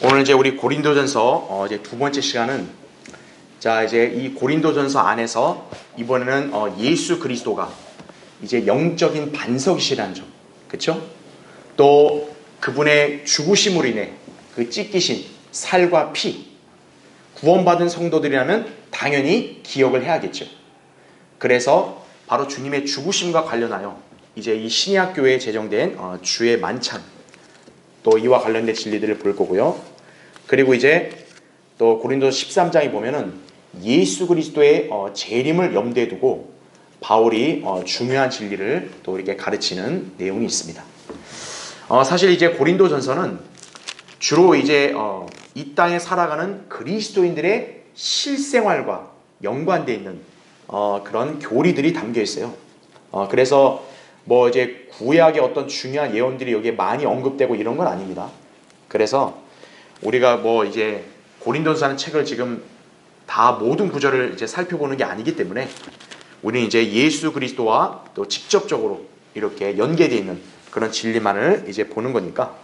오늘 이제 우리 고린도전서 이제 두 번째 시간은 이제 이 고린도전서 안에서 이번에는 예수 그리스도가 이제 영적인 반석이시라는 점, 그렇죠? 또 그분의 죽으심으로 인해 그 찢기신 살과 피, 구원받은 성도들이라면 당연히 기억을 해야겠죠. 그래서 바로 주님의 죽으심과 관련하여 이제 이 신약 교회에 제정된 주의 만찬, 또 이와 관련된 진리들을 볼 거고요. 그리고 이제 또 고린도서 13장에 보면은 예수 그리스도의 재림을 염두에 두고 바울이 중요한 진리를 또 이렇게 가르치는 내용이 있습니다. 사실 이제 고린도전서는 주로 이제 이 땅에 살아가는 그리스도인들의 실생활과 연관되어 있는 그런 교리들이 담겨 있어요. 그래서 뭐 이제 구약의 어떤 중요한 예언들이 여기에 많이 언급되고 이런 건 아닙니다. 그래서 우리가 뭐 이제 고린도전서라는 책을 지금 다 모든 구절을 이제 살펴보는 게 아니기 때문에 우리는 이제 예수 그리스도와 또 직접적으로 이렇게 연계되어 있는 그런 진리만을 이제 보는 거니까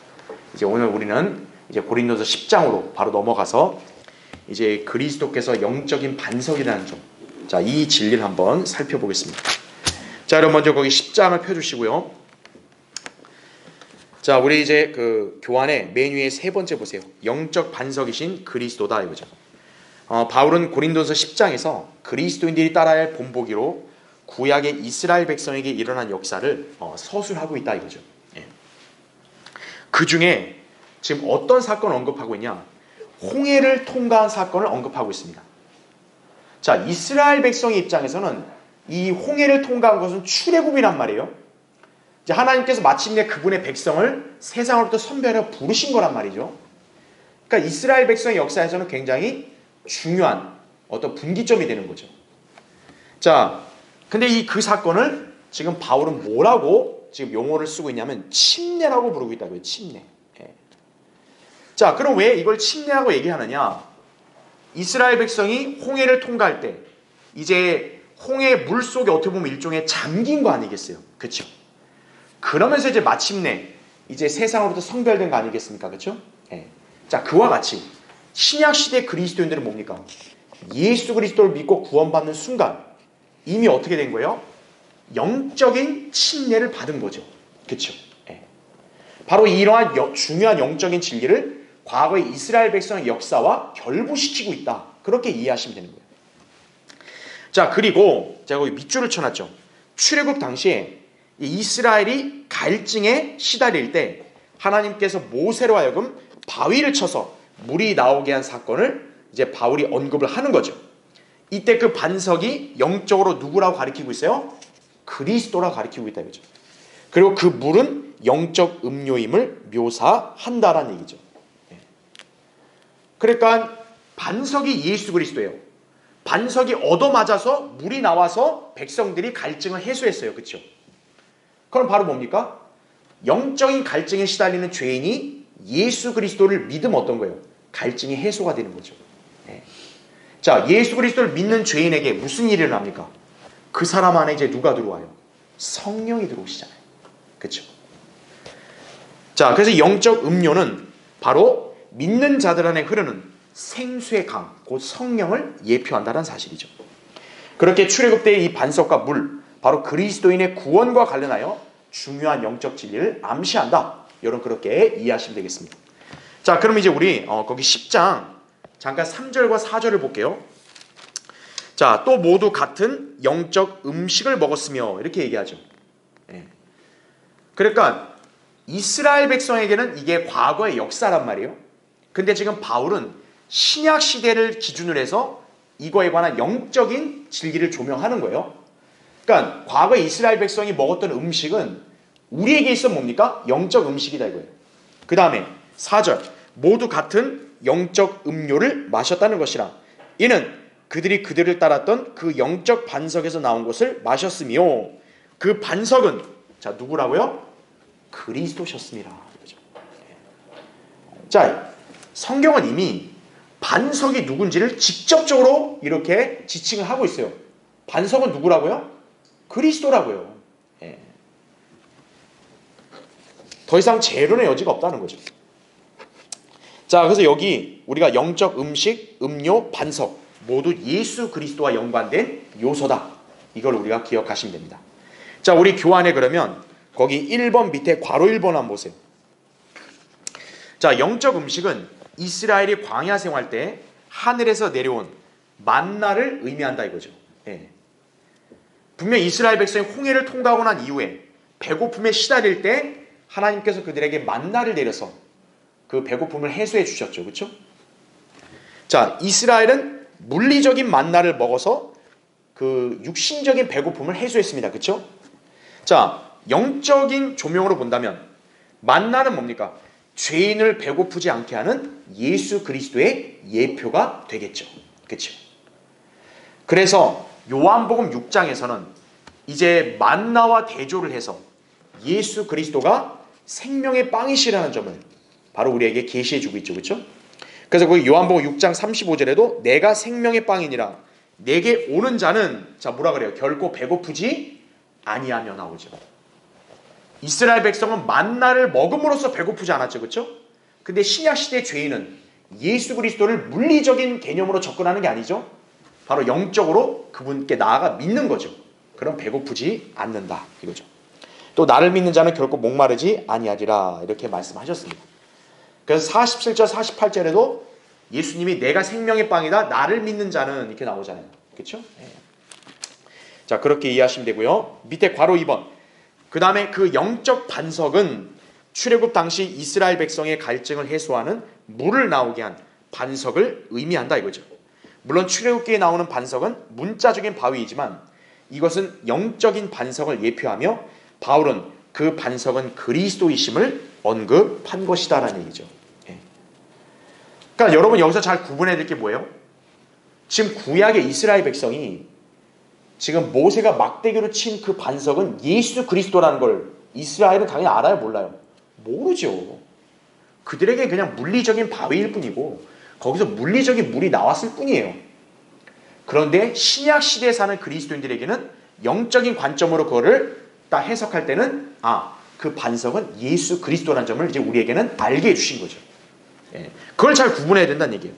이제 오늘 우리는 이제 고린도서 10장으로 바로 넘어가서 이제 그리스도께서 영적인 반석이라는 점, 자, 이 진리를 한번 살펴보겠습니다. 자, 그럼 먼저 거기 10장을 펴주시고요. 자, 우리 이제 그 교환의 맨 위에 세 번째 보세요. 영적 반석이신 그리스도다 이거죠. 바울은 고린도서 10장에서 그리스도인들이 따라야 할 본보기로 구약의 이스라엘 백성에게 일어난 역사를 서술하고 있다 이거죠. 예. 그 중에 지금 어떤 사건을 언급하고 있냐? 홍해를 통과한 사건을 언급하고 있습니다. 자, 이스라엘 백성의 입장에서는 이 홍해를 통과한 것은 출애굽이란 말이에요. 이제 하나님께서 마침내 그분의 백성을 세상으로부터 선별하여 부르신 거란 말이죠. 그러니까 이스라엘 백성의 역사에서는 굉장히 중요한 어떤 분기점이 되는 거죠. 자, 근데 그 사건을 지금 바울은 뭐라고 지금 용어를 쓰고 있냐면 침례라고 부르고 있다고요. 침례. 예. 자, 그럼 왜 이걸 침례라고 얘기하느냐? 이스라엘 백성이 홍해를 통과할 때 이제 홍해 물 속에 어떻게 보면 일종의 잠긴 거 아니겠어요? 그렇죠? 그러면서 이제 마침내 이제 세상으로부터 성별된 거 아니겠습니까? 그렇죠? 예. 자, 그와 같이 신약 시대 그리스도인들은 뭡니까? 예수 그리스도를 믿고 구원받는 순간 이미 어떻게 된 거예요? 영적인 침례를 받은 거죠. 그렇죠? 예. 바로 이러한 중요한 영적인 진리를 과거의 이스라엘 백성의 역사와 결부시키고 있다. 그렇게 이해하시면 되는 거예요. 자, 그리고 제가 거기 밑줄을 쳐놨죠. 출애굽 당시에 이스라엘이 갈증에 시달릴 때 하나님께서 모세로 하여금 바위를 쳐서 물이 나오게 한 사건을 이제 바울이 언급을 하는 거죠. 이때 그 반석이 영적으로 누구라고 가리키고 있어요? 그리스도라고 가리키고 있다 이거죠. 그리고 그 물은 영적 음료임을 묘사한다라는 얘기죠. 그러니까 반석이 예수 그리스도예요. 반석이 얻어맞아서 물이 나와서 백성들이 갈증을 해소했어요. 그렇죠? 그럼 바로 뭡니까? 영적인 갈증에 시달리는 죄인이 예수 그리스도를 믿으면 어떤 거예요? 갈증이 해소가 되는 거죠. 네. 자, 예수 그리스도를 믿는 죄인에게 무슨 일이 일어납니까? 그 사람 안에 이제 누가 들어와요? 성령이 들어오시잖아요. 그렇죠? 자, 그래서 영적 음료는 바로 믿는 자들 안에 흐르는 생수의 강, 곧 성령을 예표한다는 사실이죠. 그렇게 출애굽 때의 이 반석과 물, 바로 그리스도인의 구원과 관련하여 중요한 영적 진리를 암시한다. 여러분 그렇게 이해하시면 되겠습니다. 자, 그럼 이제 우리 거기 10장 잠깐 3절과 4절을 볼게요. 자, 또 모두 같은 영적 음식을 먹었으며 이렇게 얘기하죠. 예. 그러니까 이스라엘 백성에게는 이게 과거의 역사란 말이에요. 근데 지금 바울은 신약 시대를 기준으로 해서 이거에 관한 영적인 진리를 조명하는 거예요. 그러니까 과거 이스라엘 백성이 먹었던 음식은 우리에게 있어 뭡니까? 영적 음식이다 이거예요. 그 다음에 4절 모두 같은 영적 음료를 마셨다는 것이라 이는 그들이 그들을 따랐던 그 영적 반석에서 나온 것을 마셨으며 그 반석은 자 누구라고요? 그리스도셨습니다. 자, 성경은 이미 반석이 누군지를 직접적으로 이렇게 지칭을 하고 있어요. 반석은 누구라고요? 그리스도라고요. 예. 더 이상 재론의 여지가 없다는 거죠. 자, 그래서 여기 우리가 영적 음식, 음료, 반석 모두 예수 그리스도와 연관된 요소다. 이걸 우리가 기억하시면 됩니다. 자, 우리 교환에 그러면 거기 1번 밑에 괄호 1번 한번 보세요. 자, 영적 음식은 이스라엘이 광야 생활 때 하늘에서 내려온 만나를 의미한다 이거죠. 예. 분명 이스라엘 백성이 홍해를 통과하고 난 이후에 배고픔에 시달릴 때 하나님께서 그들에게 만나를 내려서 그 배고픔을 해소해 주셨죠. 그렇죠? 자, 이스라엘은 물리적인 만나를 먹어서 그 육신적인 배고픔을 해소했습니다. 그렇죠? 자, 영적인 조명으로 본다면 만나는 뭡니까? 죄인을 배고프지 않게 하는 예수 그리스도의 예표가 되겠죠. 그렇죠? 그래서 요한복음 6장에서는 이제 만나와 대조를 해서 예수 그리스도가 생명의 빵이시라는 점을 바로 우리에게 계시해 주고 있죠. 그렇죠? 그래서 그 요한복음 6장 35절에도 내가 생명의 빵이니라 내게 오는 자는 자 뭐라 그래요? 결코 배고프지 아니하며 나오죠. 이스라엘 백성은 만나를 먹음으로써 배고프지 않았죠. 그렇죠? 근데 신약 시대 죄인은 예수 그리스도를 물리적인 개념으로 접근하는 게 아니죠. 바로 영적으로 그분께 나아가 믿는 거죠. 그럼 배고프지 않는다 이거죠. 또 나를 믿는 자는 결코 목마르지 아니하리라 이렇게 말씀하셨습니다. 그래서 47절 48절에도 예수님이 내가 생명의 빵이다 나를 믿는 자는 이렇게 나오잖아요. 그렇죠? 네. 자, 그렇게 이해하시면 되고요. 밑에 괄호 2번. 그 다음에 그 영적 반석은 출애굽 당시 이스라엘 백성의 갈증을 해소하는 물을 나오게 한 반석을 의미한다 이거죠. 물론 출애굽기에 나오는 반석은 문자적인 바위이지만 이것은 영적인 반석을 예표하며 바울은 그 반석은 그리스도이심을 언급한 것이다라는 얘기죠. 그러니까 여러분 여기서 잘 구분해야 될 게 뭐예요? 지금 구약의 이스라엘 백성이 지금 모세가 막대기로 친 그 반석은 예수 그리스도라는 걸 이스라엘은 당연히 알아요? 몰라요? 모르죠. 그들에게 그냥 물리적인 바위일 뿐이고 거기서 물리적인 물이 나왔을 뿐이에요. 그런데 신약 시대에 사는 그리스도인들에게는 영적인 관점으로 그거를 딱 해석할 때는 그 반석은 예수 그리스도라는 점을 이제 우리에게는 알게 해주신 거죠. 그걸 잘 구분해야 된다는 얘기예요.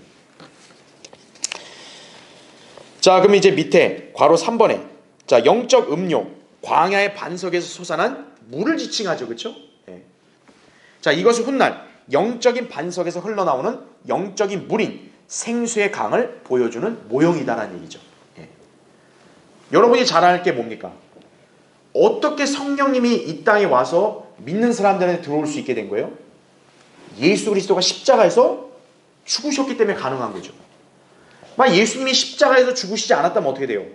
자, 그럼 이제 밑에 괄호 3번에 자, 영적 음료, 광야의 반석에서 솟아난 물을 지칭하죠. 그렇죠? 자, 이것은 훗날 영적인 반석에서 흘러나오는 영적인 물인 생수의 강을 보여주는 모형이다라는 얘기죠. 여러분이 잘 알 게 뭡니까? 어떻게 성령님이 이 땅에 와서 믿는 사람들한테 들어올 수 있게 된 거예요? 예수 그리스도가 십자가에서 죽으셨기 때문에 가능한 거죠. 만약 예수님이 십자가에서 죽으시지 않았다면 어떻게 돼요?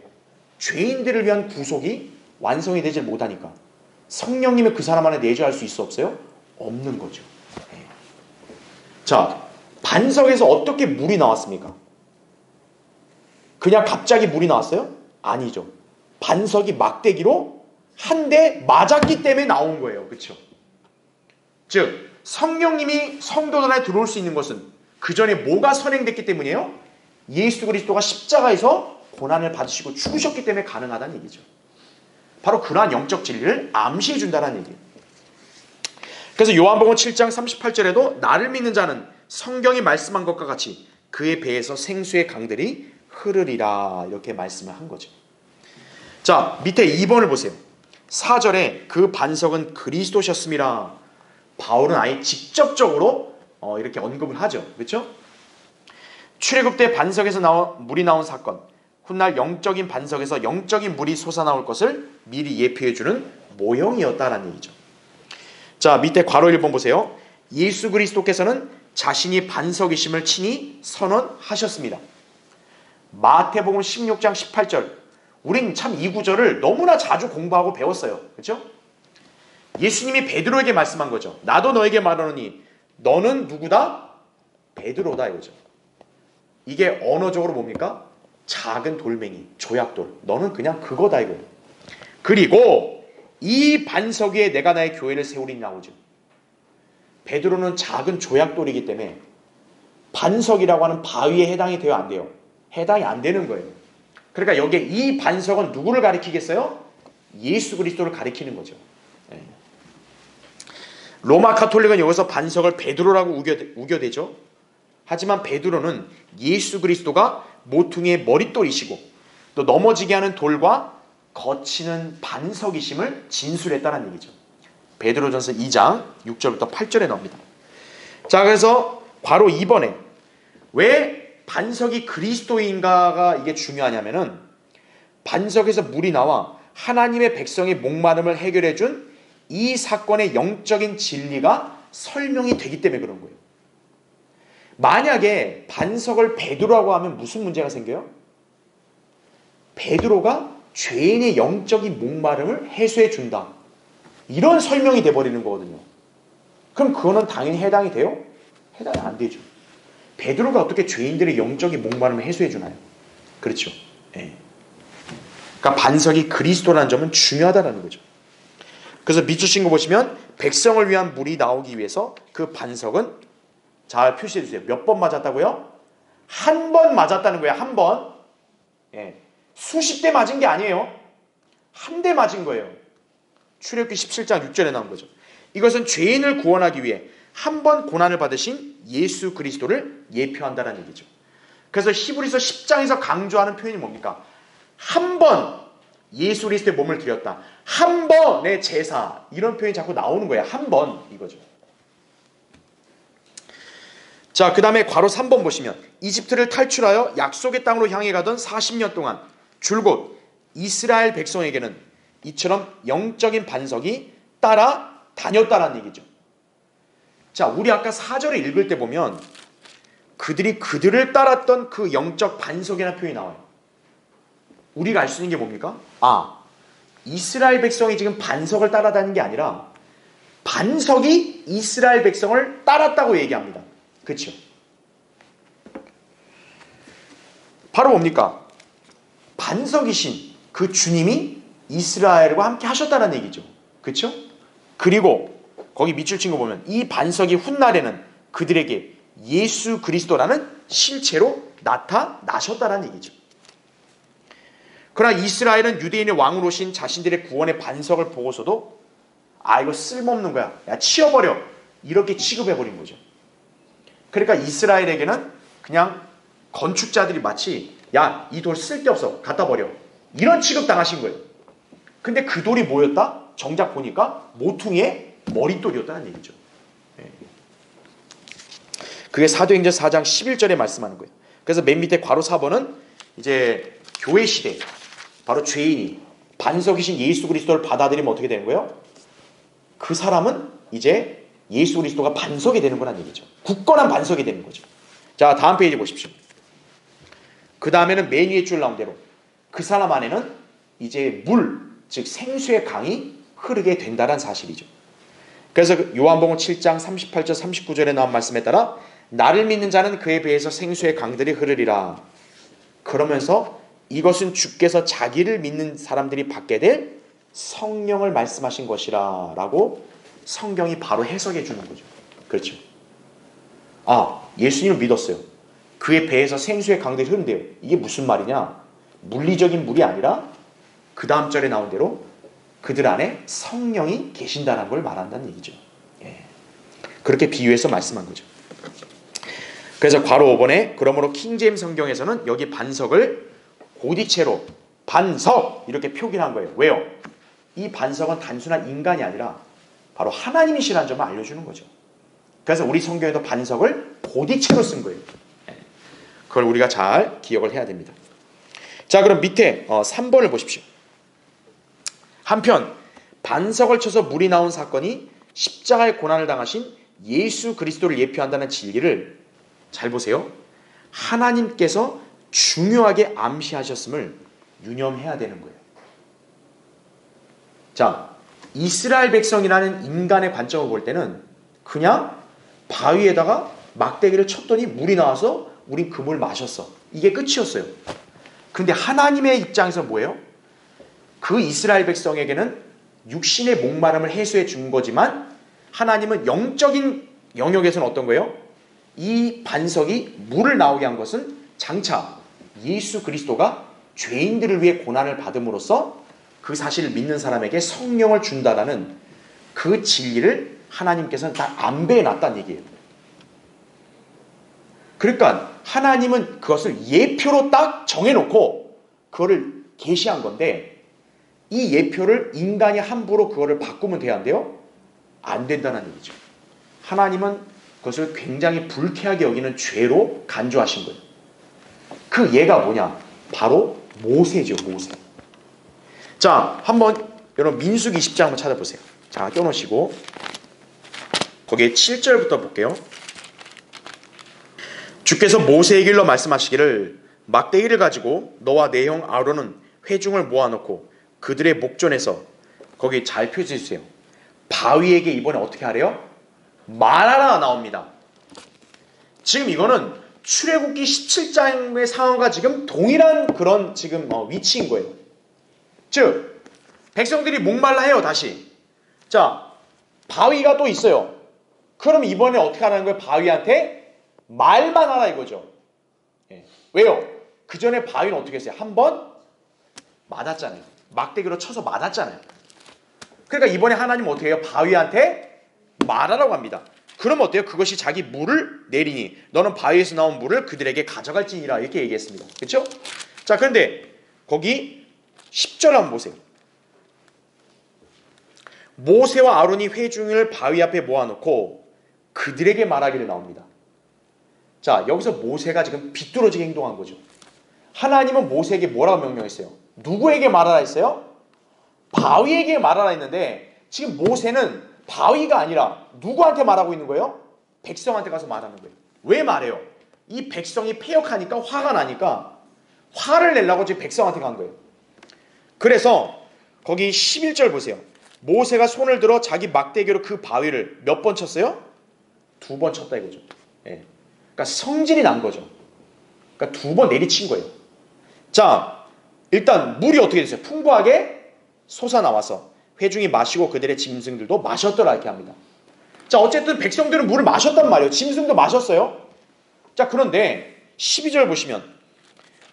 죄인들을 위한 구속이 완성이 되질 못하니까 성령님을 그 사람 안에 내주할 수 있어 없어요? 없는 거죠. 자, 반석에서 어떻게 물이 나왔습니까? 그냥 갑자기 물이 나왔어요? 아니죠. 반석이 막대기로 한 대 맞았기 때문에 나온 거예요. 그렇죠? 즉 성령님이 성도들 안에 들어올 수 있는 것은 그 전에 뭐가 선행됐기 때문이에요? 예수 그리스도가 십자가에서 고난을 받으시고 죽으셨기 때문에 가능하다는 얘기죠. 바로 그러한 영적 진리를 암시해 준다는 얘기예요. 그래서 요한복음 7장 38절에도 나를 믿는 자는 성경이 말씀한 것과 같이 그의 배에서 생수의 강들이 흐르리라 이렇게 말씀을 한 거죠. 자, 밑에 2번을 보세요. 4절에 그 반석은 그리스도셨음이라 바울은 아예 직접적으로 이렇게 언급을 하죠. 그렇죠? 출애굽 때 반석에서 물이 나온 사건, 훗날 영적인 반석에서 영적인 물이 솟아나올 것을 미리 예표해주는 모형이었다라는 얘기죠. 자, 밑에 괄호 1번 보세요. 예수 그리스도께서는 자신이 반석이심을 친히 선언하셨습니다. 마태복음 16장 18절. 우린 참 이 구절을 너무나 자주 공부하고 배웠어요. 그렇죠? 예수님이 베드로에게 말씀한 거죠. 나도 너에게 말하노니 너는 누구다? 베드로다 이거죠. 이게 언어적으로 뭡니까? 작은 돌멩이, 조약돌. 너는 그냥 그거다 이거예요. 그리고 이 반석 위에 내가 나의 교회를 세우리니 나오죠. 베드로는 작은 조약돌이기 때문에 반석이라고 하는 바위에 해당이 돼요, 안 돼요? 해당이 안 되는 거예요. 그러니까 여기에 이 반석은 누구를 가리키겠어요? 예수 그리스도를 가리키는 거죠. 로마 카톨릭은 여기서 반석을 베드로라고 우겨대죠. 하지만 베드로는 예수 그리스도가 모퉁이의 머릿돌이시고 또 넘어지게 하는 돌과 거치는 반석이심을 진술했다는 얘기죠. 베드로전서 2장 6절부터 8절에 나옵니다. 자, 그래서 바로 이번에 왜 반석이 그리스도인가가 이게 중요하냐면은 반석에서 물이 나와 하나님의 백성의 목마름을 해결해 준 이 사건의 영적인 진리가 설명이 되기 때문에 그런 거예요. 만약에 반석을 베드로라고 하면 무슨 문제가 생겨요? 베드로가 죄인의 영적인 목마름을 해소해 준다, 이런 설명이 돼버리는 거거든요. 그럼 그거는 당연히 해당이 돼요? 해당이 안 되죠. 베드로가 어떻게 죄인들의 영적인 목마름을 해소해 주나요? 그렇죠. 예. 그러니까 반석이 그리스도라는 점은 중요하다는 거죠. 그래서 밑줄 친 거 보시면 백성을 위한 물이 나오기 위해서 그 반석은 잘 표시해 주세요. 몇 번 맞았다고요? 한 번 맞았다는 거예요. 한 번. 예. 수십 대 맞은 게 아니에요. 한 대 맞은 거예요. 출애굽기 17장 6절에 나온 거죠. 이것은 죄인을 구원하기 위해 한 번 고난을 받으신 예수 그리스도를 예표한다는 얘기죠. 그래서 히브리서 10장에서 강조하는 표현이 뭡니까? 한 번 예수 그리스도의 몸을 드렸다, 한 번의 제사, 이런 표현이 자꾸 나오는 거예요. 한 번, 이거죠. 자, 그 다음에 괄호 3번 보시면 이집트를 탈출하여 약속의 땅으로 향해 가던 40년 동안 줄곧 이스라엘 백성에게는 이처럼 영적인 반석이 따라다녔다는 얘기죠. 자, 우리 아까 4절을 읽을 때 보면 그들이 그들을 따랐던 그 영적 반석이라는 표현이 나와요. 우리가 알 수 있는 게 뭡니까? 이스라엘 백성이 지금 반석을 따라다니는 게 아니라 반석이 이스라엘 백성을 따랐다고 얘기합니다. 그렇죠? 바로 뭡니까? 반석이신 그 주님이 이스라엘과 함께 하셨다는 얘기죠. 그렇죠? 그리고 거기 밑줄 친 거 보면 이 반석이 훗날에는 그들에게 예수 그리스도라는 실체로 나타나셨다는 얘기죠. 그러나 이스라엘은 유대인의 왕으로 오신 자신들의 구원의 반석을 보고서도 이거 쓸모없는 거야, 야 치워버려, 이렇게 취급해버린 거죠. 그러니까 이스라엘에게는 그냥 건축자들이 마치 야, 이 돌 쓸데없어, 갖다 버려, 이런 취급당하신 거예요. 근데 그 돌이 뭐였다? 정작 보니까 모퉁이의 머릿돌이었다는 얘기죠. 그게 사도행전 4장 11절에 말씀하는 거예요. 그래서 맨 밑에 괄호 4번은 이제 교회 시대, 바로 죄인이 반석이신 예수 그리스도를 받아들이면 어떻게 되는 거예요? 그 사람은 이제 예수 그리스도가 반석이 되는 거란 얘기죠. 굳건한 반석이 되는 거죠. 자, 다음 페이지 보십시오. 그 다음에는 맨 위에 줄 나온 대로 그 사람 안에는 이제 물, 즉 생수의 강이 흐르게 된다는 사실이죠. 그래서 요한복음 7장 38절 39절에 나온 말씀에 따라 나를 믿는 자는 그에 비해서 생수의 강들이 흐르리라. 그러면서 이것은 주께서 자기를 믿는 사람들이 받게 될 성령을 말씀하신 것이라 라고 성경이 바로 해석해 주는 거죠. 그렇죠. 예수님을 믿었어요. 그의 배에서 생수의 강들이 흐른대요. 이게 무슨 말이냐? 물리적인 물이 아니라 그 다음 절에 나온 대로 그들 안에 성령이 계신다는 걸 말한다는 얘기죠. 그렇게 비유해서 말씀한 거죠. 그래서 괄호 5번에 그러므로 킹제임스 성경에서는 여기 반석을 고디체로 반석 이렇게 표기한 거예요. 왜요? 이 반석은 단순한 인간이 아니라 바로 하나님이시라는 점을 알려주는 거죠. 그래서 우리 성경에도 반석을 고디체로 쓴 거예요. 그걸 우리가 잘 기억을 해야 됩니다. 자, 그럼 밑에 3번을 보십시오. 한편 반석을 쳐서 물이 나온 사건이 십자가의 고난을 당하신 예수 그리스도를 예표한다는 진리를 잘 보세요. 하나님께서 중요하게 암시하셨음을 유념해야 되는 거예요. 자, 이스라엘 백성이라는 인간의 관점을 볼 때는 그냥 바위에다가 막대기를 쳤더니 물이 나와서 우린 그 물 마셨어, 이게 끝이었어요. 그런데 하나님의 입장에서 뭐예요? 그 이스라엘 백성에게는 육신의 목마름을 해소해 준 거지만 하나님은 영적인 영역에서는 어떤 거예요? 이 반석이 물을 나오게 한 것은 장차 예수 그리스도가 죄인들을 위해 고난을 받음으로써 그 사실을 믿는 사람에게 성령을 준다라는 그 진리를 하나님께서는 다 안배해 놨다는 얘기예요. 그러니까 하나님은 그것을 예표로 딱 정해놓고 그거를 계시한 건데 이 예표를 인간이 함부로 그거를 바꾸면 돼야 안 돼요? 안 된다는 얘기죠. 하나님은 그것을 굉장히 불쾌하게 여기는 죄로 간주하신 거예요. 그 예가 뭐냐? 바로 모세죠, 모세. 자, 한번 여러분 민수기 20장 한번 찾아보세요. 자, 껴놓으시고 거기에 7절부터 볼게요. 주께서 모세에게 일러 말씀하시기를 막대기를 가지고 너와 내 형 아론은 회중을 모아놓고 그들의 목전에서 거기 잘 표시해 주세요. 바위에게 이번에 어떻게 하래요? 말하라 나옵니다. 지금 이거는 출애굽기 17장의 상황과 지금 동일한 그런 지금 위치인 거예요. 즉 백성들이 목말라 해요. 다시 자 바위가 또 있어요. 그럼 이번에 어떻게 하라는 거예요? 바위한테 말만 하라 이거죠. 예. 왜요? 그 전에 바위는 어떻게 했어요? 한번 맞았잖아요. 막대기로 쳐서 맞았잖아요. 그러니까 이번에 하나님은 어떻게 해요? 바위한테 말하라고 합니다. 그럼 어때요? 그것이 자기 물을 내리니 너는 바위에서 나온 물을 그들에게 가져갈지니라 이렇게 얘기했습니다. 그렇죠? 자 그런데 거기 10절 한번 보세요. 모세와 아론이 회중을 바위 앞에 모아놓고 그들에게 말하기를 나옵니다. 자 여기서 모세가 지금 비뚤어지게 행동한 거죠. 하나님은 모세에게 뭐라고 명령했어요? 누구에게 말하라 했어요? 바위에게 말하라 했는데 지금 모세는 바위가 아니라 누구한테 말하고 있는 거예요? 백성한테 가서 말하는 거예요. 왜 말해요? 이 백성이 패역하니까 화가 나니까 화를 내려고 지금 백성한테 간 거예요. 그래서 거기 11절 보세요. 모세가 손을 들어 자기 막대기로 그 바위를 몇 번 쳤어요? 2번 쳤다 이거죠. 예. 그러니까 성질이 난 거죠. 그러니까 2번 내리친 거예요. 자 일단 물이 어떻게 됐어요? 풍부하게 솟아나와서 회중이 마시고 그들의 짐승들도 마셨더라 이렇게 합니다. 자 어쨌든 백성들은 물을 마셨단 말이에요. 짐승도 마셨어요. 자 그런데 12절 보시면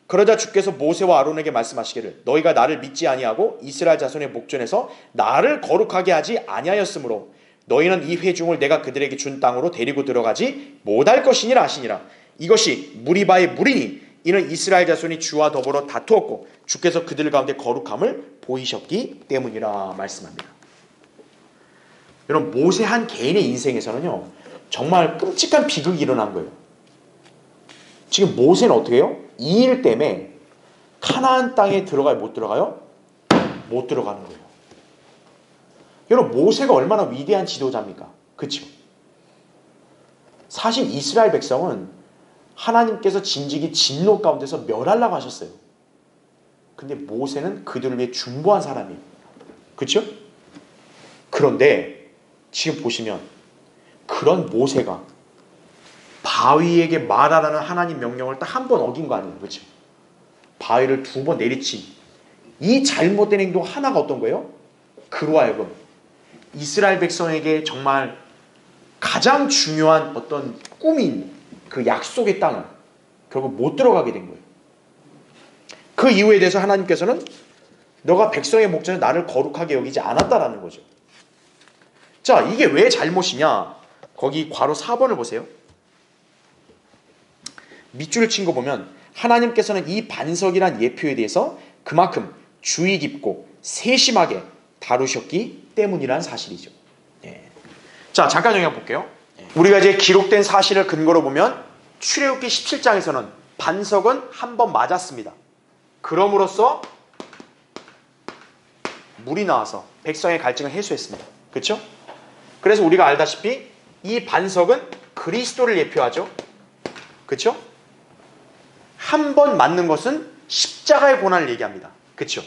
그러자 주께서 모세와 아론에게 말씀하시기를 너희가 나를 믿지 아니하고 이스라엘 자손의 목전에서 나를 거룩하게 하지 아니하였으므로 너희는 이 회중을 내가 그들에게 준 땅으로 데리고 들어가지 못할 것이니라 하시니라. 이것이 무리바의 물이니 이는 이스라엘 자손이 주와 더불어 다투었고 주께서 그들 가운데 거룩함을 보이셨기 때문이라 말씀합니다. 여러분 모세 한 개인의 인생에서는요 정말 끔찍한 비극이 일어난 거예요. 지금 모세는 어떻게 해요? 이 일 때문에 가나안 땅에 들어가요? 못 들어가요? 못 들어가는 거예요. 여러분 모세가 얼마나 위대한 지도자입니까? 그렇죠? 사실 이스라엘 백성은 하나님께서 진직이 진노 가운데서 멸하려고 하셨어요. 근데 모세는 그들을 위해 중보한 사람이에요. 그렇죠? 그런데 지금 보시면 그런 모세가 바위에게 말하라는 하나님 명령을 딱 한 번 어긴 거 아니에요. 그렇죠? 바위를 2번 내리친 이 잘못된 행동 하나가 어떤 거예요? 그로 하여금 이스라엘 백성에게 정말 가장 중요한 어떤 꿈인 그 약속의 땅을 결국 못 들어가게 된 거예요. 그 이유에 대해서 하나님께서는 너가 백성의 목전에 나를 거룩하게 여기지 않았다라는 거죠. 자, 이게 왜 잘못이냐? 거기 괄호 4번을 보세요. 밑줄을 친 거 보면 하나님께서는 이 반석이란 예표에 대해서 그만큼 주의 깊고 세심하게 다루셨기 때문이라는 사실이죠. 예. 자, 잠깐 정리해 볼게요. 우리가 이제 기록된 사실을 근거로 보면 출애굽기 17장에서는 반석은 한 번 맞았습니다. 그럼으로써 물이 나와서 백성의 갈증을 해소했습니다. 그렇죠? 그래서 우리가 알다시피 이 반석은 그리스도를 예표하죠. 그렇죠? 한 번 맞는 것은 십자가의 고난을 얘기합니다. 그렇죠?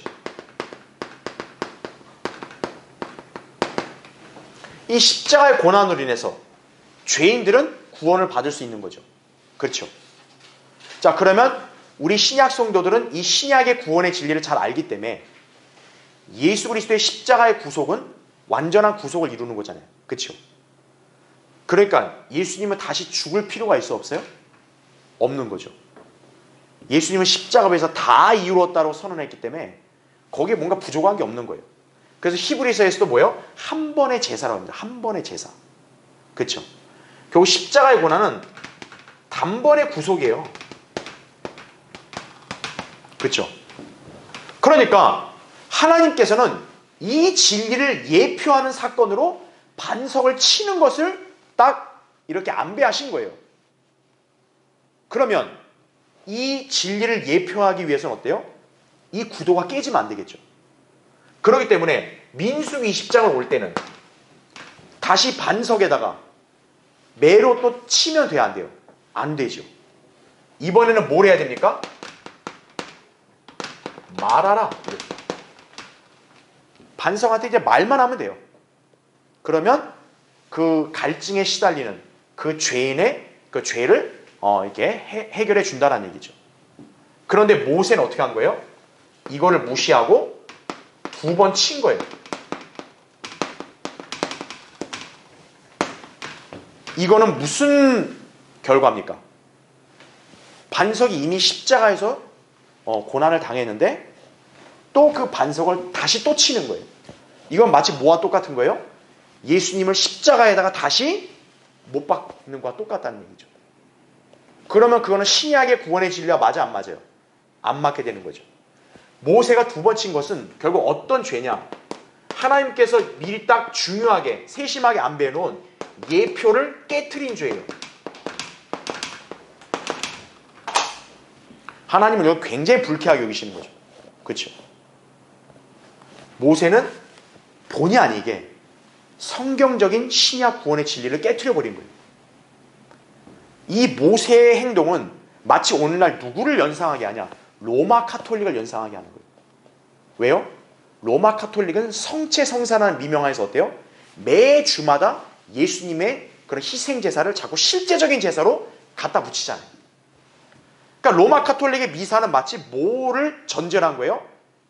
이 십자가의 고난으로 인해서 죄인들은 구원을 받을 수 있는 거죠. 그렇죠? 자, 그러면 우리 신약 성도들은 이 신약의 구원의 진리를 잘 알기 때문에 예수 그리스도의 십자가의 구속은 완전한 구속을 이루는 거잖아요. 그렇죠? 그러니까 예수님은 다시 죽을 필요가 있어 없어요? 없는 거죠. 예수님은 십자가에서 다 이루었다고 선언했기 때문에 거기에 뭔가 부족한 게 없는 거예요. 그래서 히브리서에서도 뭐예요? 한 번의 제사라고 합니다. 한 번의 제사. 그렇죠? 결국 십자가의 고난은 단번에 구속이에요. 그렇죠? 그러니까 하나님께서는 이 진리를 예표하는 사건으로 반석을 치는 것을 딱 이렇게 안배하신 거예요. 그러면 이 진리를 예표하기 위해서는 어때요? 이 구도가 깨지면 안 되겠죠. 그렇기 때문에 민수기 20장을 올 때는 다시 반석에다가 매로 또 치면 돼야 안 돼요? 안 되죠. 이번에는 뭘 해야 됩니까? 말하라. 반석한테 이제 말만 하면 돼요. 그러면 그 갈증에 시달리는 그 죄인의 그 죄를 이렇게 해결해 준다는 얘기죠. 그런데 모세는 어떻게 한 거예요? 이거를 무시하고 2번 친 거예요. 이거는 무슨 결과입니까? 반석이 이미 십자가에서 고난을 당했는데 또 그 반석을 다시 또 치는 거예요. 이건 마치 뭐와 똑같은 거예요? 예수님을 십자가에다가 다시 못 박는 것과 똑같다는 얘기죠. 그러면 그거는 신약의 구원의 진리와 맞아 안 맞아요? 안 맞게 되는 거죠. 모세가 2번 친 것은 결국 어떤 죄냐? 하나님께서 미리 딱 중요하게 세심하게 안배해 놓은 예표를 깨트린 죄예요. 하나님은 이걸 굉장히 불쾌하게 여기시는 거죠. 그렇죠? 모세는 본의 아니게 성경적인 신약 구원의 진리를 깨트려 버린 거예요. 이 모세의 행동은 마치 오늘날 누구를 연상하게 하냐? 로마 카톨릭을 연상하게 하는 거예요. 왜요? 로마 카톨릭은 성체 성사라는 미명하에서 어때요? 매 주마다 예수님의 그런 희생 제사를 자꾸 실제적인 제사로 갖다 붙이잖아요. 그러니까 로마 카톨릭의 미사는 마치 뭐를 전제한 거예요?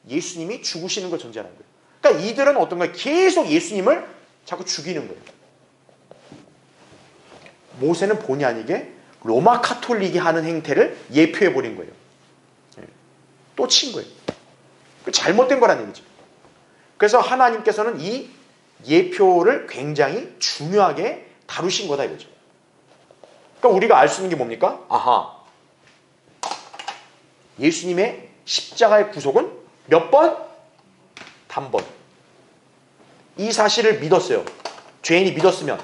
예수님이 죽으시는 걸 전제하는 거예요. 그러니까 이들은 어떤 거예요? 계속 예수님을 자꾸 죽이는 거예요. 모세는 본의 아니게 로마 카톨릭이 하는 행태를 예표해버린 거예요. 또 친 거예요. 잘못된 거라는 얘기죠. 그래서 하나님께서는 이 예표를 굉장히 중요하게 다루신 거다 이거죠. 그러니까 우리가 알 수 있는 게 뭡니까? 아하, 예수님의 십자가의 구속은 몇 번? 단번. 이 사실을 믿었어요. 죄인이 믿었으면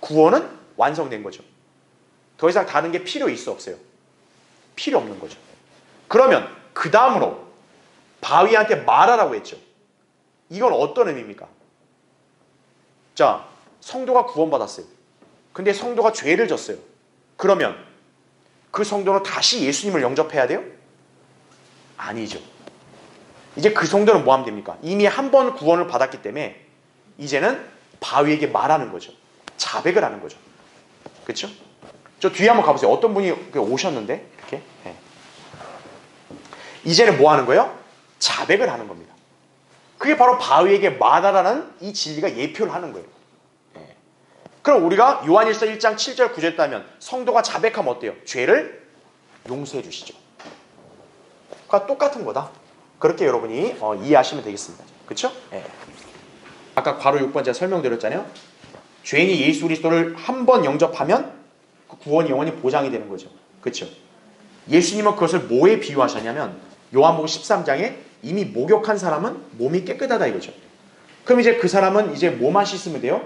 구원은 완성된 거죠. 더 이상 다른 게 필요 있어 없어요? 필요 없는 거죠. 그러면 그 다음으로 바위한테 말하라고 했죠. 이건 어떤 의미입니까? 자, 성도가 구원받았어요. 근데 성도가 죄를 졌어요. 그러면 그 성도는 다시 예수님을 영접해야 돼요? 아니죠. 이제 그 성도는 뭐 하면 됩니까? 이미 한 번 구원을 받았기 때문에 이제는 바위에게 말하는 거죠. 자백을 하는 거죠. 그렇죠? 저 뒤에 한번 가보세요. 어떤 분이 오셨는데 이렇게 이제는 뭐 하는 거예요? 자백을 하는 겁니다. 그게 바로 바위에게 말하라는 이 진리가 예표를 하는 거예요. 그럼 우리가 요한일서 1장 7절 9절 따면 성도가 자백하면 어때요? 죄를 용서해 주시죠. 그러니까 똑같은 거다. 그렇게 여러분이 이해하시면 되겠습니다. 그렇죠? 아까 괄호 6번 제가 설명드렸잖아요. 죄인이 예수 그리스도를 한 번 영접하면 그 구원이 영원히 보장이 되는 거죠. 그렇죠? 예수님은 그것을 뭐에 비유하셨냐면 요한복음 13장에 이미 목욕한 사람은 몸이 깨끗하다 이거죠. 그럼 이제 그 사람은 이제 뭐만 씻으면 돼요?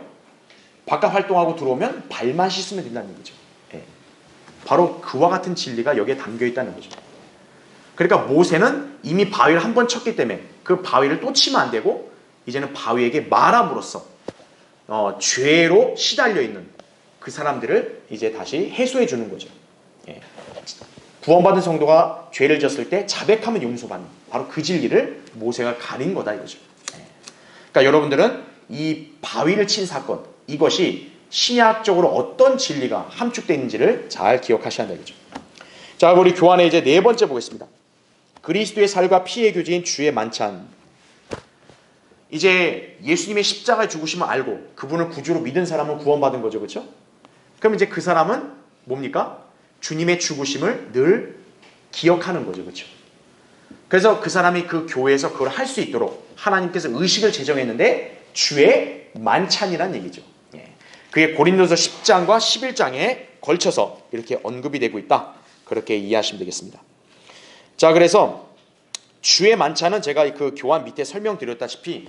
바깥 활동하고 들어오면 발만 씻으면 된다는 얘기죠. 바로 그와 같은 진리가 여기에 담겨 있다는 거죠. 그러니까 모세는 이미 바위를 한 번 쳤기 때문에 그 바위를 또 치면 안 되고 이제는 바위에게 말함으로써 죄로 시달려 있는 그 사람들을 이제 다시 해소해 주는 거죠. 구원받은 성도가 죄를 졌을 때 자백하면 용서받는 바로 그 진리를 모세가 가린 거다 이거죠. 그러니까 여러분들은 이 바위를 친 사건 이것이 신약적으로 어떤 진리가 함축되어 있는지를 잘 기억하셔야 되겠죠. 자, 우리 교환의 이제 네 번째 보겠습니다. 그리스도의 살과 피의 교제인 주의 만찬. 이제 예수님의 십자가에 죽으심을 알고 그분을 구주로 믿은 사람은 구원받은 거죠. 그렇죠? 그럼 이제 그 사람은 뭡니까? 주님의 죽으심을 늘 기억하는 거죠. 그렇죠? 그래서 그 사람이 그 교회에서 그걸 할 수 있도록 하나님께서 의식을 제정했는데 주의 만찬이란 얘기죠. 그게 고린도서 10장과 11장에 걸쳐서 이렇게 언급이 되고 있다. 그렇게 이해하시면 되겠습니다. 자, 그래서 주의 만찬은 제가 그 교환 밑에 설명드렸다시피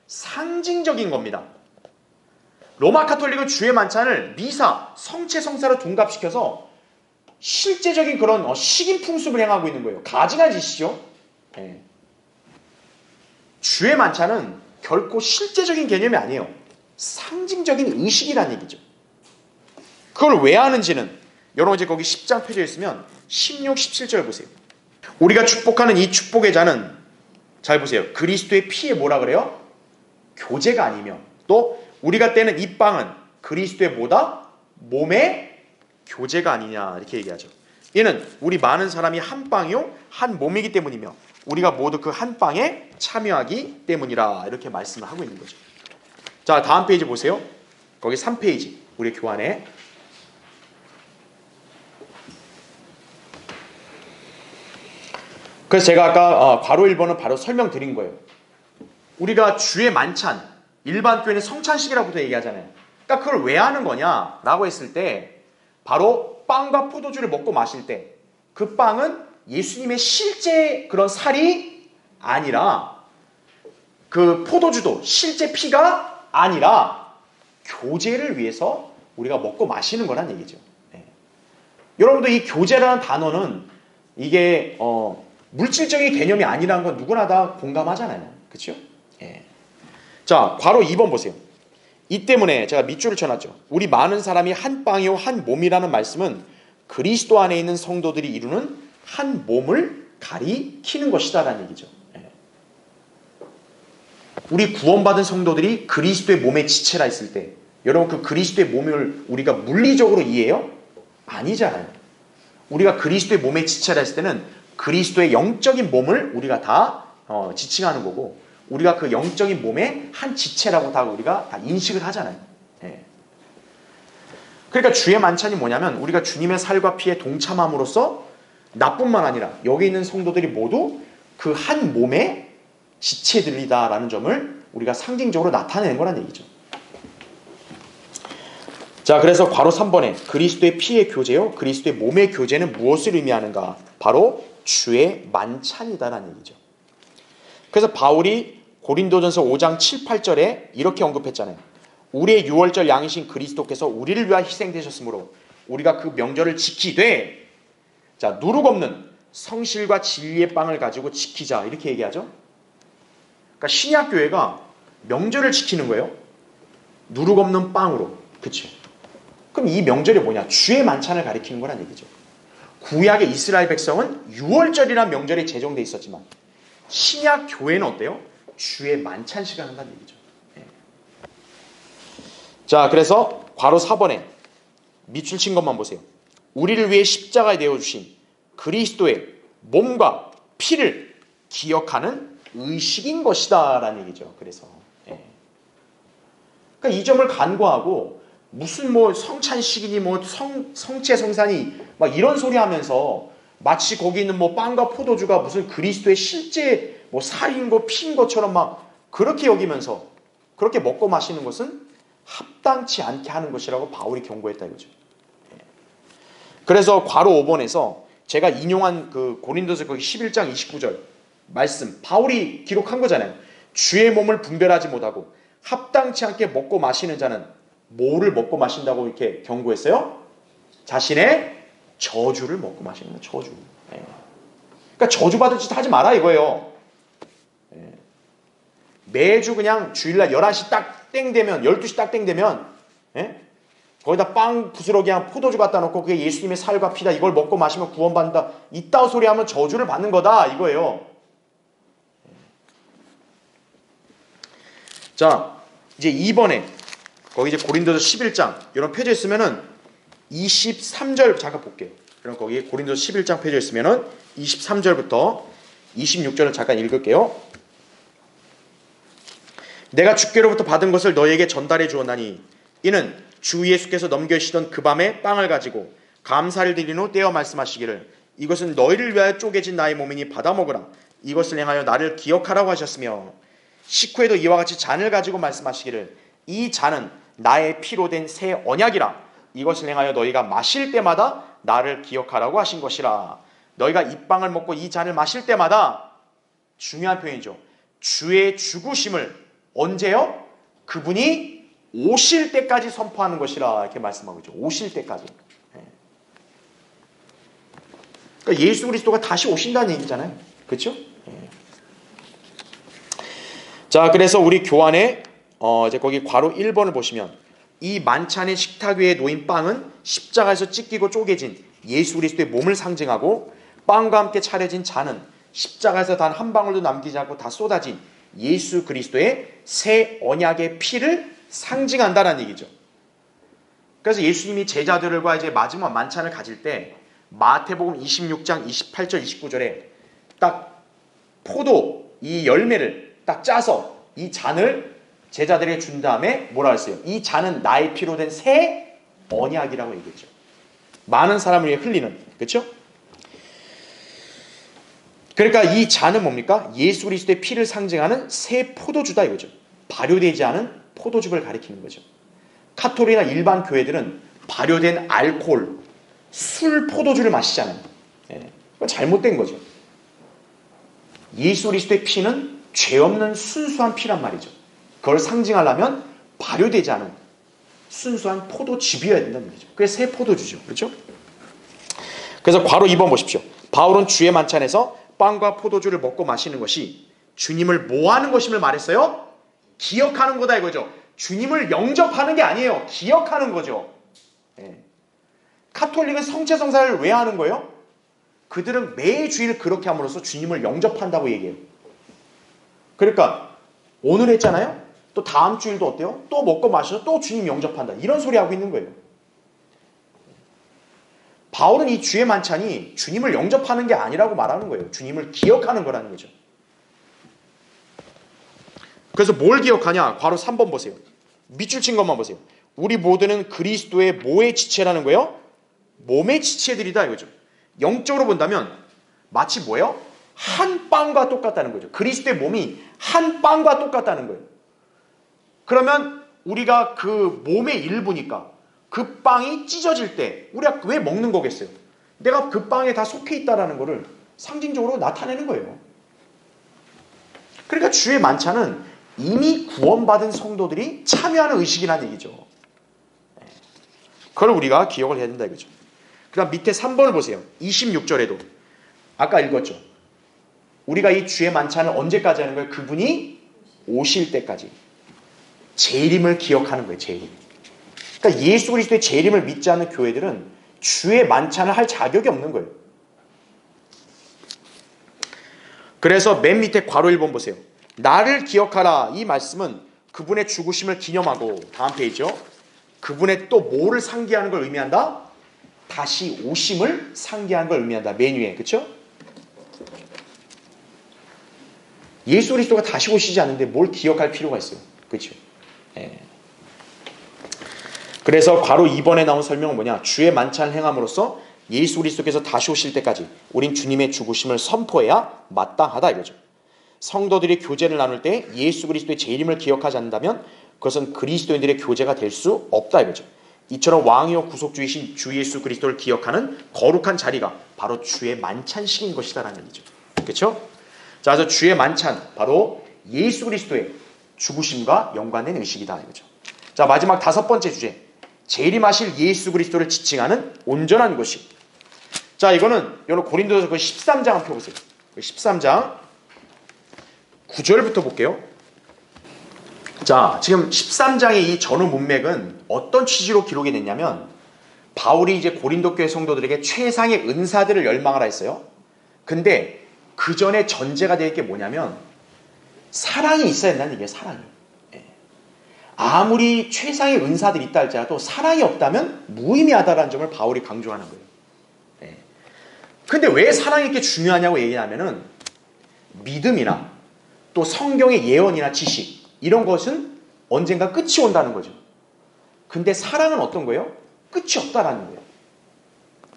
상징적인 겁니다. 로마 카톨릭은 주의 만찬을 미사, 성체, 성사로 둔갑시켜서 실제적인 그런 식인 풍습을 행하고 있는 거예요. 가증한 짓이죠. 네. 주의 만찬은 결코 실제적인 개념이 아니에요. 상징적인 의식이라는 얘기죠. 그걸 왜 하는지는 여러분 이제 거기 10장 펴져 있으면 16, 17절 보세요. 우리가 축복하는 이 축복의 잔은 잘 보세요. 그리스도의 피에 뭐라 그래요? 교제가 아니며, 또 우리가 떼는 이 빵은 그리스도의 뭐다? 몸의 교제가 아니냐 이렇게 얘기하죠. 이는 우리 많은 사람이 한 빵이요 한 몸이기 때문이며 우리가 모두 그 한 빵에 참여하기 때문이라 이렇게 말씀을 하고 있는 거죠. 자, 다음 페이지 보세요. 거기 3페이지 우리 교환에 그래서 제가 아까 괄호 1번은 바로 설명드린 거예요. 우리가 주의 만찬, 일반 교회는 성찬식이라고도 얘기하잖아요. 그러니까 그걸 왜 하는 거냐라고 했을 때 바로 빵과 포도주를 먹고 마실 때 그 빵은 예수님의 실제 그런 살이 아니라 그 포도주도 실제 피가 아니라 교제를 위해서 우리가 먹고 마시는 거란 얘기죠. 네. 여러분도 이 교제라는 단어는 이게 물질적인 개념이 아니라는 건 누구나 다 공감하잖아요. 그렇죠? 예. 자, 괄호 2번 보세요. 이 때문에 제가 밑줄을 쳐놨죠. 우리 많은 사람이 한 빵이요 한 몸이라는 말씀은 그리스도 안에 있는 성도들이 이루는 한 몸을 가리키는 것이다 라는 얘기죠. 예. 우리 구원받은 성도들이 그리스도의 몸의 지체라 했을 때 여러분 그 그리스도의 몸을 우리가 물리적으로 이해해요? 아니잖아요. 우리가 그리스도의 몸의 지체라 했을 때는 그리스도의 영적인 몸을 우리가 다 지칭하는 거고 우리가 그 영적인 몸의 한 지체라고 다 우리가 다 인식을 하잖아요. 예. 그러니까 주의 만찬이 뭐냐면 우리가 주님의 살과 피에 동참함으로써 나뿐만 아니라 여기 있는 성도들이 모두 그 한 몸의 지체들이다라는 점을 우리가 상징적으로 나타내는 거란 얘기죠. 자, 그래서 괄호 3번에 그리스도의 피의 교제요 그리스도의 몸의 교제는 무엇을 의미하는가? 바로 주의 만찬이다라는 얘기죠. 그래서 바울이 고린도전서 5장 7, 8절에 이렇게 언급했잖아요. 우리의 유월절 양이신 그리스도께서 우리를 위하여 희생되셨으므로 우리가 그 명절을 지키되 자, 누룩 없는 성실과 진리의 빵을 가지고 지키자 이렇게 얘기하죠. 그러니까 신약 교회가 명절을 지키는 거예요. 누룩 없는 빵으로. 그렇죠? 그럼 이 명절이 뭐냐? 주의 만찬을 가리키는 거란 얘기죠. 구약의 이스라엘 백성은 유월절이라는 명절이 제정돼 있었지만 신약 교회는 어때요? 주의 만찬식을 한다는 얘기죠. 예. 자, 그래서 괄호 4번에 밑줄 친 것만 보세요. 우리를 위해 십자가에 내어주신 그리스도의 몸과 피를 기억하는 의식인 것이다 라는 얘기죠. 그래서 예. 그러니까 이 점을 간과하고 무슨 뭐 성찬식이니 뭐 성체 성산이 막 이런 소리 하면서 마치 거기 있는 뭐 빵과 포도주가 무슨 그리스도의 실제 뭐 살인 거 피인 것처럼 막 그렇게 여기면서 그렇게 먹고 마시는 것은 합당치 않게 하는 것이라고 바울이 경고했다 이거죠. 그래서 괄호 5번에서 제가 인용한 그 고린도서 거기 11장 29절 말씀 바울이 기록한 거잖아요. 주의 몸을 분별하지 못하고 합당치 않게 먹고 마시는 자는 뭐를 먹고 마신다고 이렇게 경고했어요? 자신의 저주를 먹고 마시는 거예요. 저주. 예. 그러니까 저주받을 짓 하지 마라 이거예요. 예. 매주 그냥 주일날 11시 딱 땡 되면 12시 딱 땡 되면 예? 거기다 빵 부스러기 한 포도주 갖다 놓고 그게 예수님의 살과 피다 이걸 먹고 마시면 구원받는다 이따위 소리 하면 저주를 받는 거다 이거예요. 자, 이제 2번에 거기 이제 고린도서 11장 이런 펴져 있으면은 23절 잠깐 볼게요. 그럼 거기 고린도서 11장 펴져 있으면은 23절부터 26절을 잠깐 읽을게요. 내가 주께로부터 받은 것을 너에게 전달해 주었나니 이는 주 예수께서 넘겨주시던 그 밤에 빵을 가지고 감사를 드린 후 떼어 말씀하시기를 이것은 너희를 위하여 쪼개진 나의 몸이니 받아 먹으라. 이것을 행하여 나를 기억하라고 하셨으며 식후에도 이와 같이 잔을 가지고 말씀하시기를 이 잔은 나의 피로 된 새 언약이라. 이것을 행하여 너희가 마실 때마다 나를 기억하라고 하신 것이라. 너희가 이 빵을 먹고 이 잔을 마실 때마다, 중요한 표현이죠, 주의 죽으심을 언제요? 그분이 오실 때까지 선포하는 것이라 이렇게 말씀하고 있죠. 오실 때까지. 그러니까 예수 그리스도가 다시 오신다는 얘기잖아요. 그렇죠? 자, 그래서 우리 교환에 이제 거기 괄호 1번을 보시면, 이 만찬의 식탁 위에 놓인 빵은 십자가에서 찢기고 쪼개진 예수 그리스도의 몸을 상징하고, 빵과 함께 차려진 잔은 십자가에서 단 한 방울도 남기지 않고 다 쏟아진 예수 그리스도의 새 언약의 피를 상징한다는 얘기죠. 그래서 예수님이 제자들과 이제 마지막 만찬을 가질 때 마태복음 26장 28절 29절에 딱 포도 이 열매를 딱 짜서 이 잔을 제자들에게 준 다음에 뭐라 했어요? 이 잔은 나의 피로 된 새 언약이라고 얘기했죠. 많은 사람을 위해 흘리는, 그렇죠? 그러니까 이 잔은 뭡니까? 예수 그리스도의 피를 상징하는 새 포도주다 이거죠. 발효되지 않은 포도즙을 가리키는 거죠. 카톨릭이나 일반 교회들은 발효된 알코올, 술 포도주를 마시잖아요. 그건 잘못된 거죠. 예수 그리스도의 피는 죄 없는 순수한 피란 말이죠. 그걸 상징하려면 발효되지 않은 순수한 포도즙이어야 된다는 얘기죠. 그게 새 포도주죠. 그렇죠? 그래서 괄호 2번 보십시오. 바울은 주의 만찬에서 빵과 포도주를 먹고 마시는 것이 주님을 뭐 하는 것임을 말했어요? 기억하는 거다 이거죠. 주님을 영접하는 게 아니에요. 기억하는 거죠. 카톨릭은 성체성사를 왜 하는 거예요? 그들은 매주일 그렇게 함으로써 주님을 영접한다고 얘기해요. 그러니까 오늘 했잖아요. 또 다음 주일도 어때요? 또 먹고 마셔서 또 주님 영접한다. 이런 소리 하고 있는 거예요. 바울은 이 주의 만찬이 주님을 영접하는 게 아니라고 말하는 거예요. 주님을 기억하는 거라는 거죠. 그래서 뭘 기억하냐? 괄호 3번 보세요. 밑줄 친 것만 보세요. 우리 모두는 그리스도의 뭐의 지체라는 거예요? 몸의 지체들이다 이거죠. 영적으로 본다면 마치 뭐예요? 한 빵과 똑같다는 거죠. 그리스도의 몸이 한 빵과 똑같다는 거예요. 그러면 우리가 그 몸의 일부니까 그 빵이 찢어질 때 우리가 왜 먹는 거겠어요? 내가 그 빵에 다 속해 있다라는 것을 상징적으로 나타내는 거예요. 그러니까 주의 만찬은 이미 구원받은 성도들이 참여하는 의식이라는 얘기죠. 그걸 우리가 기억을 해야 된다 이거죠. 그 다음 밑에 3번을 보세요. 26절에도 아까 읽었죠. 우리가 이 주의 만찬을 언제까지 하는 거예요? 그분이 오실 때까지. 재림을 기억하는 거예요. 재림. 그러니까 예수 그리스도의 재림을 믿지 않는 교회들은 주의 만찬을 할 자격이 없는 거예요. 그래서 맨 밑에 괄호 1번 보세요. 나를 기억하라. 이 말씀은 그분의 죽으심을 기념하고, 다음 페이지요. 그분의 또 뭐를 상기하는 걸 의미한다? 다시 오심을 상기하는 걸 의미한다. 맨 위에. 그렇죠? 예수 그리스도가 다시 오시지 않는데 뭘 기억할 필요가 있어요. 그렇죠? 그래서 괄호 2번에 나온 설명은 뭐냐? 주의 만찬을 행함으로써 예수 그리스도께서 다시 오실 때까지 우린 주님의 죽으심을 선포해야 마땅하다 이거죠. 성도들이 교제를 나눌 때 예수 그리스도의 재림을 기억하지 않는다면 그것은 그리스도인들의 교제가 될 수 없다 이거죠. 이처럼 왕이요 구속주이신 주 예수 그리스도를 기억하는 거룩한 자리가 바로 주의 만찬식인 것이다라는 얘기죠. 그렇죠? 자, 그래서 주의 만찬 바로 예수 그리스도의 죽으심과 연관된 의식이다 이거죠. 자, 마지막 5번째 주제. 재림하실 예수 그리스도를 지칭하는 온전한 것이. 자, 이거는 여러분 고린도서 그 13장 한번 펴보세요. 13장 9절부터 볼게요. 자, 지금 13장의 이 전후 문맥은 어떤 취지로 기록이 됐냐면, 바울이 이제 고린도 교회 성도들에게 최상의 은사들을 열망하라 했어요. 근데 그 전에 전제가 될 게 뭐냐면 사랑이 있어야 된다는 얘기예요. 사랑이. 아무리 최상의 은사들이 있다 할지라도 사랑이 없다면 무의미하다라는 점을 바울이 강조하는 거예요. 근데 왜 사랑이 이렇게 중요하냐고 얘기하면은 믿음이나 또 성경의 예언이나 지식 이런 것은 언젠가 끝이 온다는 거죠. 근데 사랑은 어떤 거예요? 끝이 없다라는 거예요.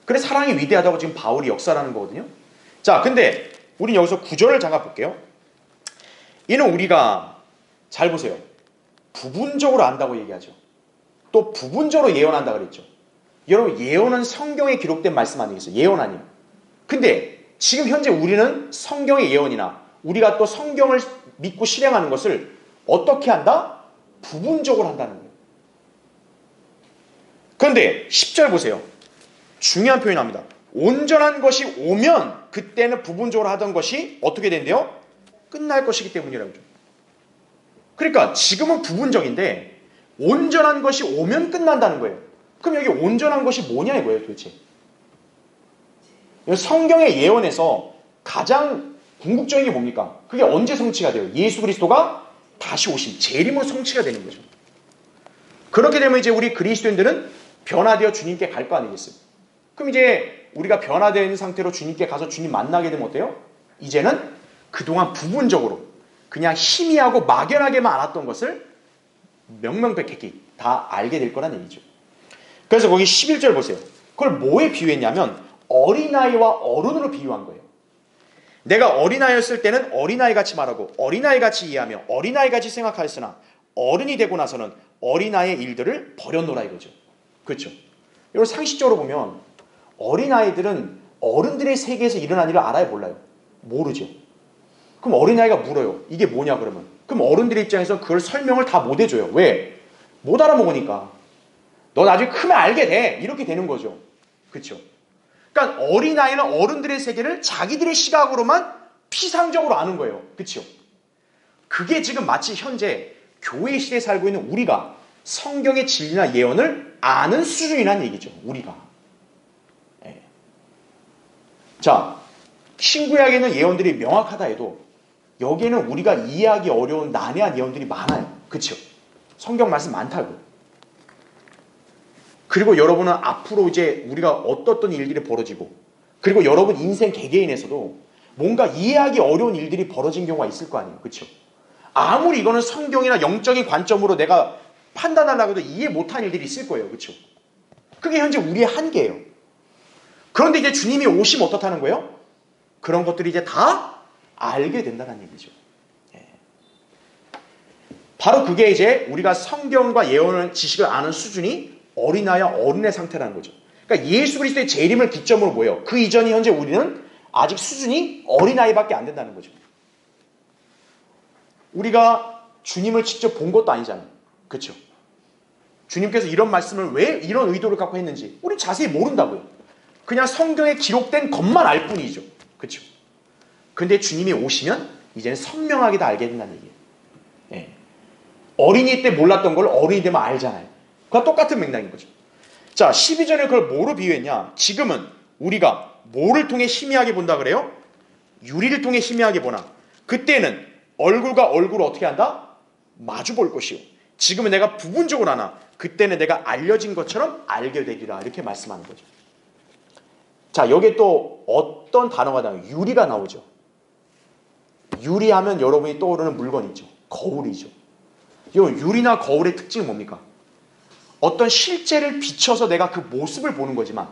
그래 사랑이 위대하다고 지금 바울이 역사라는 거거든요. 자, 근데 우린 여기서 구절을 잠깐 볼게요. 이는 우리가 잘 보세요. 부분적으로 안다고 얘기하죠. 또 부분적으로 예언한다 그랬죠. 여러분, 예언은 성경에 기록된 말씀 아니겠어요? 예언 아니에요. 근데 지금 현재 우리는 성경의 예언이나 우리가 또 성경을 믿고 실행하는 것을 어떻게 한다? 부분적으로 한다는 거예요. 그런데 10절 보세요. 중요한 표현이 나옵니다. 온전한 것이 오면 그때는 부분적으로 하던 것이 어떻게 된대요? 끝날 것이기 때문이라고 죠. 그러니까 지금은 부분적인데 온전한 것이 오면 끝난다는 거예요. 그럼 여기 온전한 것이 뭐냐 이거예요 도대체. 성경의 예언에서 가장 궁극적인 게 뭡니까? 그게 언제 성취가 돼요? 예수 그리스도가 다시 오심, 재림으로 성취가 되는 거죠. 그렇게 되면 이제 우리 그리스도인들은 변화되어 주님께 갈 거 아니겠어요? 그럼 이제 우리가 변화되어 있는 상태로 주님께 가서 주님 만나게 되면 어때요? 이제는 그동안 부분적으로 그냥 희미하고 막연하게만 알았던 것을 명명백백히 다 알게 될 거란 얘기죠. 그래서 거기 11절 보세요. 그걸 뭐에 비유했냐면 어린아이와 어른으로 비유한 거예요. 내가 어린아이였을 때는 어린아이같이 말하고 어린아이같이 이해하며 어린아이같이 생각하였으나 어른이 되고 나서는 어린아이의 일들을 버렸노라 이거죠. 그렇죠? 이걸 상식적으로 보면 어린아이들은 어른들의 세계에서 일어난 일을 알아요? 몰라요? 모르죠. 그럼 어린아이가 물어요. 이게 뭐냐 그러면. 그럼 어른들의 입장에서 그걸 설명을 다 못 해줘요. 왜? 못 알아먹으니까. 너 나중에 크면 알게 돼. 이렇게 되는 거죠. 그렇죠? 그러니까 어린아이는 어른들의 세계를 자기들의 시각으로만 피상적으로 아는 거예요. 그렇죠? 그게 지금 마치 현재 교회 시대에 살고 있는 우리가 성경의 진리나 예언을 아는 수준이라는 얘기죠. 우리가. 네. 자, 신구약에는 예언들이 명확하다 해도 여기에는 우리가 이해하기 어려운 난해한 예언들이 많아요. 그렇죠? 성경 말씀 많다고. 그리고 여러분은 앞으로 이제 우리가 어떤 일들이 벌어지고 그리고 여러분 인생 개개인에서도 뭔가 이해하기 어려운 일들이 벌어진 경우가 있을 거 아니에요. 그렇죠? 아무리 이거는 성경이나 영적인 관점으로 내가 판단하려고 해도 이해 못한 일들이 있을 거예요. 그렇죠? 그게 현재 우리의 한계예요. 그런데 이제 주님이 오시면 어떻다는 거예요? 그런 것들이 이제 다 알게 된다는 얘기죠. 바로 그게 이제 우리가 성경과 예언을 지식을 아는 수준이 어린아이와 어른의 상태라는 거죠. 그러니까 예수 그리스도의 재림을 기점으로 뭐예요? 그 이전이 현재 우리는 아직 수준이 어린아이밖에 안 된다는 거죠. 우리가 주님을 직접 본 것도 아니잖아요. 그렇죠? 주님께서 이런 말씀을 왜 이런 의도를 갖고 했는지 우리 자세히 모른다고요. 그냥 성경에 기록된 것만 알 뿐이죠. 그렇죠? 근데 주님이 오시면 이제는 선명하게 다 알게 된다는 얘기예요. 네. 어린이 때 몰랐던 걸 어른이 되면 알잖아요. 그와 똑같은 맥락인 거죠. 자, 12절에 그걸 뭐로 비유했냐? 지금은 우리가 뭐를 통해 희미하게 본다 그래요? 유리를 통해 희미하게 보나. 그때는 얼굴과 얼굴을 어떻게 한다? 마주 볼 것이요. 지금은 내가 부분적으로 하나. 그때는 내가 알려진 것처럼 알게 되리라. 이렇게 말씀하는 거죠. 자, 여기에 또 어떤 단어가 나와요? 유리가 나오죠. 유리하면 여러분이 떠오르는 물건이죠. 거울이죠. 이 유리나 거울의 특징은 뭡니까? 어떤 실제를 비춰서 내가 그 모습을 보는 거지만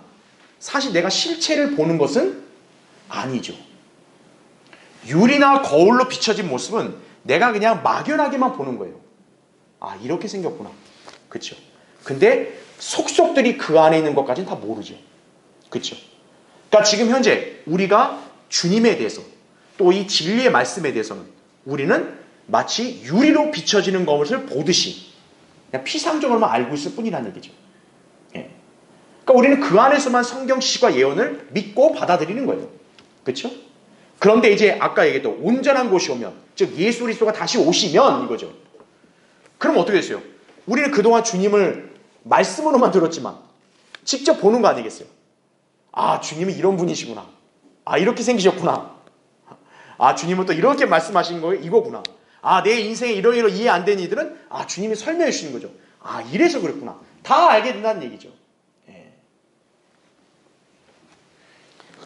사실 내가 실체를 보는 것은 아니죠. 유리나 거울로 비춰진 모습은 내가 그냥 막연하게만 보는 거예요. 아, 이렇게 생겼구나. 그렇죠? 근데 속속들이 그 안에 있는 것까지는 다 모르죠. 그렇죠? 그러니까 지금 현재 우리가 주님에 대해서 또 이 진리의 말씀에 대해서는 우리는 마치 유리로 비춰지는 것을 보듯이 그냥 피상적으로만 알고 있을 뿐이라는 얘기죠. 예. 그러니까 우리는 그 안에서만 성경 지식과 예언을 믿고 받아들이는 거예요. 그렇죠? 그런데 이제 아까 얘기했던 온전한 곳이 오면, 즉 예수 그리스도가 다시 오시면 이거죠. 그럼 어떻게 됐어요? 우리는 그동안 주님을 말씀으로만 들었지만 직접 보는 거 아니겠어요? 아, 주님이 이런 분이시구나. 아, 이렇게 생기셨구나. 아, 주님은 또 이렇게 말씀하신 거예요? 이거구나. 아, 내 인생에 이러이러 이해 안 되는 이들은 아, 주님이 설명해 주시는 거죠. 아, 이래서 그랬구나. 다 알게 된다는 얘기죠. 예.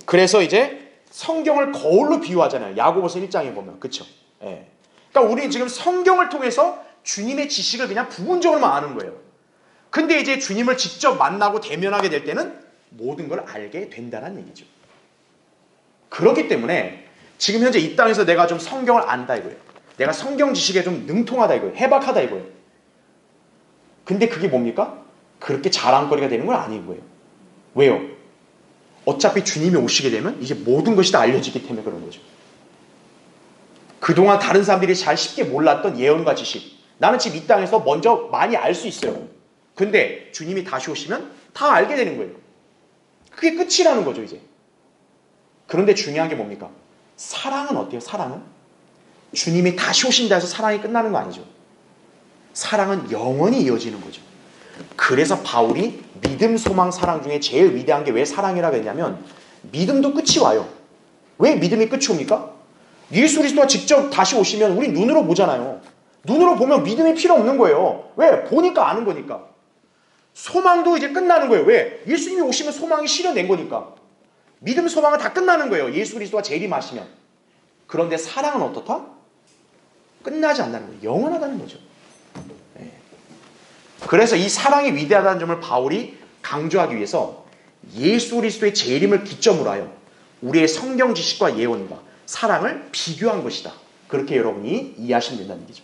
그래서 이제 성경을 거울로 비유하잖아요. 야고보서 1장에 보면. 그렇죠? 예. 그러니까 우리는 지금 성경을 통해서 주님의 지식을 그냥 부분적으로만 아는 거예요. 근데 이제 주님을 직접 만나고 대면하게 될 때는 모든 걸 알게 된다는 얘기죠. 그렇기 때문에 지금 현재 이 땅에서 내가 좀 성경을 안다 이거예요. 내가 성경 지식에 좀 능통하다 이거예요. 해박하다 이거예요. 근데 그게 뭡니까? 그렇게 자랑거리가 되는 건 아닌 거예요. 왜요? 어차피 주님이 오시게 되면 이제 모든 것이 다 알려지기 때문에 그런 거죠. 그동안 다른 사람들이 잘 쉽게 몰랐던 예언과 지식, 나는 지금 이 땅에서 먼저 많이 알 수 있어요. 근데 주님이 다시 오시면 다 알게 되는 거예요. 그게 끝이라는 거죠, 이제. 그런데 중요한 게 뭡니까? 사랑은 어때요? 사랑은? 주님이 다시 오신다 해서 사랑이 끝나는 거 아니죠. 사랑은 영원히 이어지는 거죠. 그래서 바울이 믿음, 소망, 사랑 중에 제일 위대한 게 왜 사랑이라고 했냐면 믿음도 끝이 와요. 왜 믿음이 끝이 옵니까? 예수 그리스도가 직접 다시 오시면 우리 눈으로 보잖아요. 눈으로 보면 믿음이 필요 없는 거예요. 왜? 보니까 아는 거니까. 소망도 이제 끝나는 거예요. 왜? 예수님이 오시면 소망이 실현된 거니까. 믿음, 소망은 다 끝나는 거예요. 예수 그리스도가 재림하시면. 그런데 사랑은 어떻다? 끝나지 않는다는 거예요. 영원하다는 거죠. 네. 그래서 이 사랑이 위대하다는 점을 바울이 강조하기 위해서 예수 그리스도의 재림을 기점으로 하여 우리의 성경 지식과 예언과 사랑을 비교한 것이다. 그렇게 여러분이 이해하시면 된다는 얘기죠.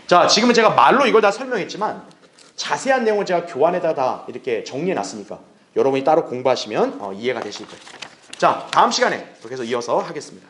자, 지금은 제가 말로 이걸 다 설명했지만 자세한 내용을 제가 교환에다 다 이렇게 정리해 놨으니까 여러분이 따로 공부하시면 이해가 되실 거예요. 자, 다음 시간에 계속 이어서 하겠습니다.